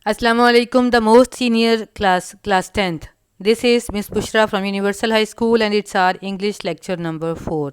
Assalamu alaikum, the most senior class 10th. This is Miss Bushra from Universal High School and it's our English lecture number 4.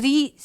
3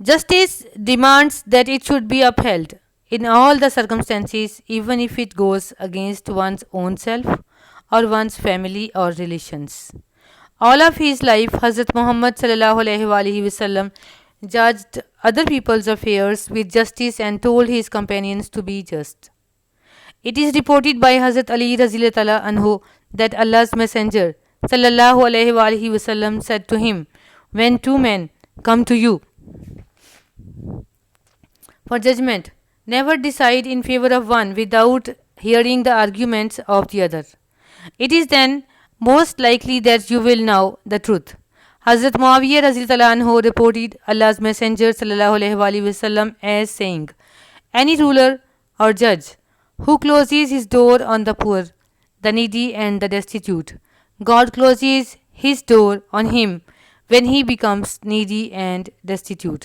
Justice demands that it should be upheld in all the circumstances, even if it goes against one's own self or one's family or relations. All of his life, Hazrat Muhammad sallallahu alaihi wasallam judged other people's affairs with justice and told his companions to be just. It is reported by Hazrat Ali raziyallahu anhu that Allah's Messenger sallallahu alaihi wasallam said to him, "When two men come to you for judgment, never decide in favor of one without hearing the arguments of the other. It is then most likely that you will know the truth." Hazrat Muawiyah raziyallahu anhu reported Allah's Messenger sallallahu alaihi wasallam as saying, "Any ruler or judge who closes his door on the poor, the needy and the destitute, God closes his door on him when he becomes needy and destitute."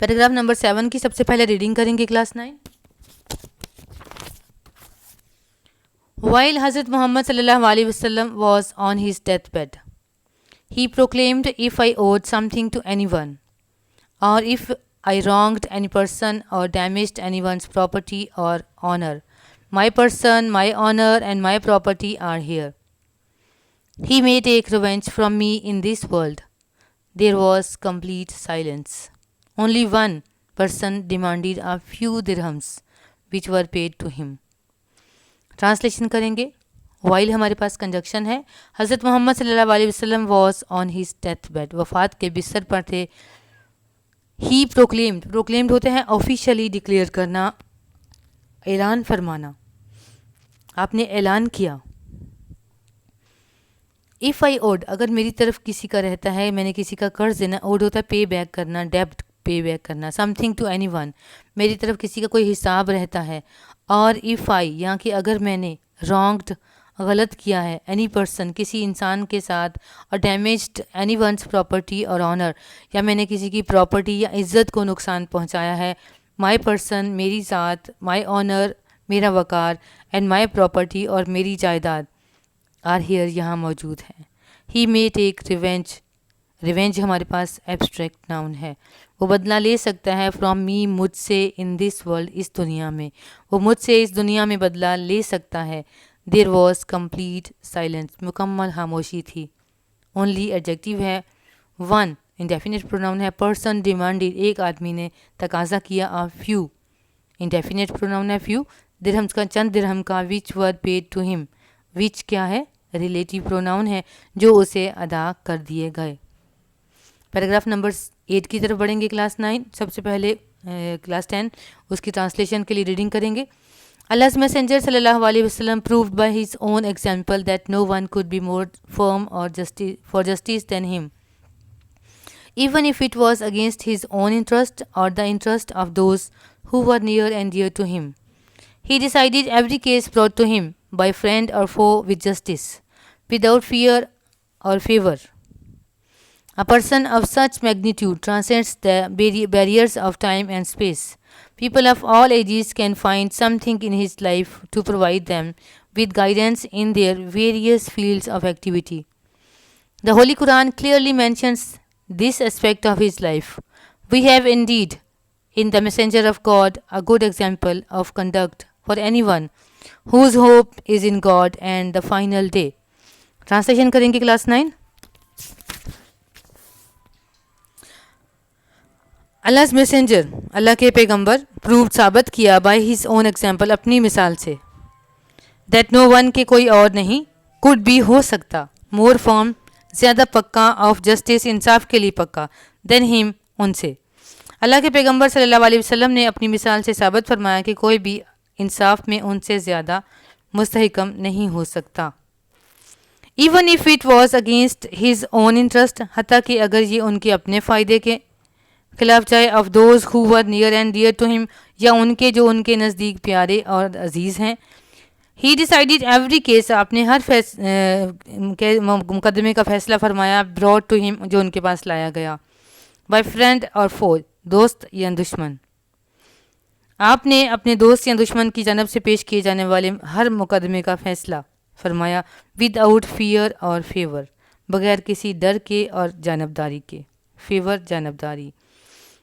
Paragraph number 7 کی سب سے پہلے reading کریں گے class 9. While Hazrat Muhammad sallallahu alaihi wasallam was on his deathbed, he proclaimed, "If I owed something to anyone, or if I wronged any person or damaged anyone's property or honor, my person, my honor, and my property are here. He may take revenge from me in this world." There was complete silence. Only one person demanded a few dirhams, which were paid to him. Translation کریں گے. While ہمارے پاس کنجکشن ہے. حضرت محمد صلی اللہ علیہ وسلم was on his death bed, وفات کے بستر پر تھے. ہی پروکلیمڈ ہوتے ہیں آفیشلی ڈکلیئر کرنا, اعلان فرمانا, آپ نے اعلان کیا. ایف آئی اوڈ, اگر میری طرف کسی کا رہتا ہے, میں نے کسی کا قرض دینا, اوڈ ہوتا ہے پے بیک کرنا, ڈیبٹ پے بیک کرنا. Something to anyone, میری طرف کسی کا کوئی حساب رہتا ہے. اور ایف آئی, یہاں کہ اگر میں نے رانگڈ, غلط کیا ہے, اینی پرسن, کسی انسان کے ساتھ, اور ڈیمیجڈ اینی ونس پراپرٹی اور آنر, یا میں نے کسی کی پراپرٹی یا عزت کو نقصان پہنچایا ہے. مائی پرسن, میری ذات, مائی آنر, میرا وقار, اینڈ مائی پراپرٹی, اور میری جائیداد, آر ہیئر, یہاں موجود ہیں. ہی مے ٹیک ریونج, ریونج ہمارے پاس ایبسٹریکٹ ناؤن ہے. وہ بدلہ لے سکتا ہے فرام می, مجھ سے, ان دس ورلڈ, اس دنیا میں, وہ مجھ سے اس دنیا میں بدلہ لے سکتا ہے. دیر واز کمپلیٹ سائلنس, مکمل خاموشی تھی. اونلی ایڈجیکٹیو ہے. ون انڈیفینٹ پروناؤن ہے. پرسن ڈیمانڈیڈ, ایک آدمی نے تقاضا کیا. آ فیو انڈیفینٹ پروناؤن ہے. فیو درہمز کا, چند درہم کا. وچ ور پیڈ ٹو ہم, وچ کیا ہے, ریلیٹیو پروناؤن ہے, جو اسے ادا کر دیے گئے. پیراگراف نمبر 8 کی طرف بڑھیں گے کلاس 9. سب سے پہلے کلاس 10 اس کی ٹرانسلیشن کے لیے ریڈنگ کریں گے. Allah's messenger صلی اللہ علیہ وسلم proved by his own example that no one could be more firm or for justice than him, even if it was against his own interest or the interest of those who were near and dear to him. He decided every case brought to him by friend or foe with justice, without fear or favor. A person of such magnitude transcends the barriers of time and space. People of all ages can find something in his life to provide them with guidance in their various fields of activity. The Holy Quran clearly mentions this aspect of his life. We have indeed, in the Messenger of God, a good example of conduct for anyone whose hope is in God and the final day. Translation کریں گے class 9. Allah's messenger, اللہ کے پیغمبر, proved, ثابت کیا, by his own example, اپنی مثال سے, that no one کے کوئی اور نہیں, could be ہو سکتا, more firm, زیادہ پکا, of justice, انصاف کے لیے پکا, than him, ان سے. اللہ کے پیغمبر صلی اللہ علیہ وسلم نے اپنی مثال سے ثابت فرمایا کہ کوئی بھی انصاف میں ان سے زیادہ مستحکم نہیں ہو سکتا. even if it was against his own interest, حتیٰ کہ اگر یہ ان کے اپنے فائدے کے خلاف جائے. of those who were near and dear to him, یا ان کے جو ان کے نزدیک پیارے اور عزیز ہیں. he decided every case, آپ نے ہر مقدمے کا فیصلہ فرمایا. brought to him, جو ان کے پاس لایا گیا. by friend اور foe, دوست یا دشمن, آپ نے اپنے دوست یا دشمن کی جانب سے پیش کیے جانے والے ہر مقدمے کا فیصلہ فرمایا. وداؤٹ فیئر اور فیور, بغیر کسی ڈر کے اور جانبداری کے. Fever, جانبداری.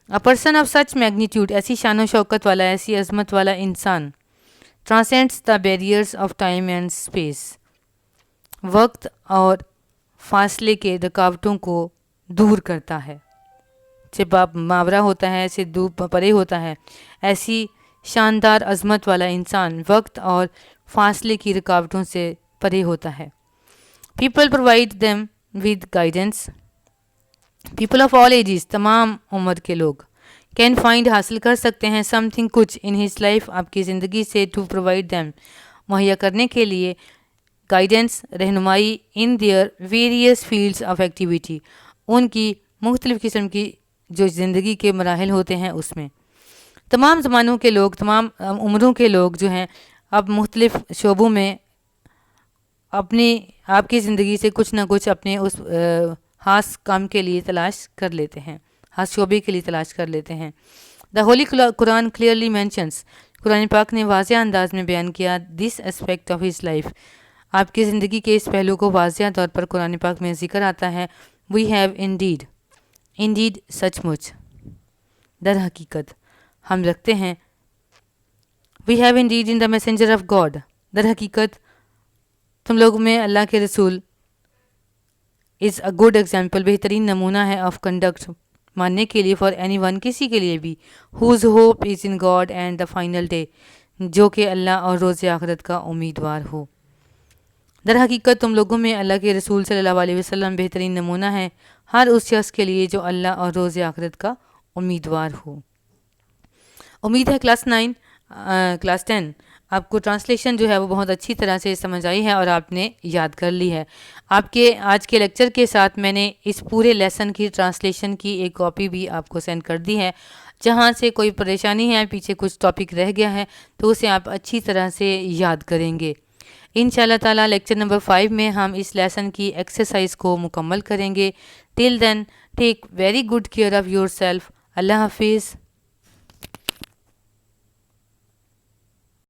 A person of such magnitude, ایسی شان و شوکت والا, ایسی عظمت والا انسان, transcends the barriers of time and space, وقت اور فاصلے کے رکاوٹوں کو دور کرتا ہے. سے ماورا ہوتا ہے, سے دور پرے ہوتا ہے. ایسی شاندار عظمت والا انسان وقت اور فاصلے کی رکاوٹوں سے پرے ہوتا ہے. People provide them with guidance. People of all ages, تمام عمر کے لوگ, can find, حاصل کر سکتے ہیں, something, کچھ, in his life, آپ کی زندگی سے, to provide them, مہیا کرنے کے لیے, guidance, رہنمائی, in their various fields of activity, ان کی مختلف قسم کی جو زندگی کے مراحل ہوتے ہیں اس میں. تمام زمانوں کے لوگ, تمام عمروں کے لوگ جو ہیں, اب مختلف شعبوں میں اپنی آپ کی زندگی سے کچھ نہ کچھ اپنے اس خاص کام کے لیے تلاش کر لیتے ہیں, ہر شعبے کے لیے تلاش کر لیتے ہیں. دا ہولی قرآن کلیئرلی مینشنس، قرآن پاک نے واضح انداز میں بیان کیا دس اسپیکٹ آف ہز لائف، آپ کی زندگی کے اس پہلو کو واضح طور پر قرآن پاک میں ذکر آتا ہے. وی ہیو انڈیڈ سچ مچ، در حقیقت ہم رکھتے ہیں. We have indeed in the messenger of God, در حقیقت تم لوگوں میں اللہ کے رسول از اے گڈ ایگزامپل، بہترین نمونہ ہے آف کنڈکٹ، ماننے کے لیے، فار اینی ون، کسی کے لیے بھی، whose hope is in God and the final day, جو کہ اللہ اور روز آخرت کا امیدوار ہو. در حقیقت تم لوگوں میں اللہ کے رسول صلی اللہ علیہ وسلم بہترین نمونہ ہے ہر اس شخص کے لیے جو اللہ اور روز آخرت کا امیدوار ہو. امید ہے کلاس 10 آپ کو ٹرانسلیشن جو ہے وہ بہت اچھی طرح سے سمجھ آئی ہے اور آپ نے یاد کر لی ہے. آپ کے آج کے لیکچر کے ساتھ میں نے اس پورے لیسن کی ٹرانسلیشن کی ایک کاپی بھی آپ کو سینڈ کر دی ہے. جہاں سے کوئی پریشانی ہے، پیچھے کچھ ٹاپک رہ گیا ہے، تو اسے آپ اچھی طرح سے یاد کریں گے. انشاءاللہ تعالیٰ لیکچر نمبر 5 میں ہم اس لیسن کی ایکسرسائز کو مکمل کریں گے. Till then take very good care of yourself. اللہ حافظ.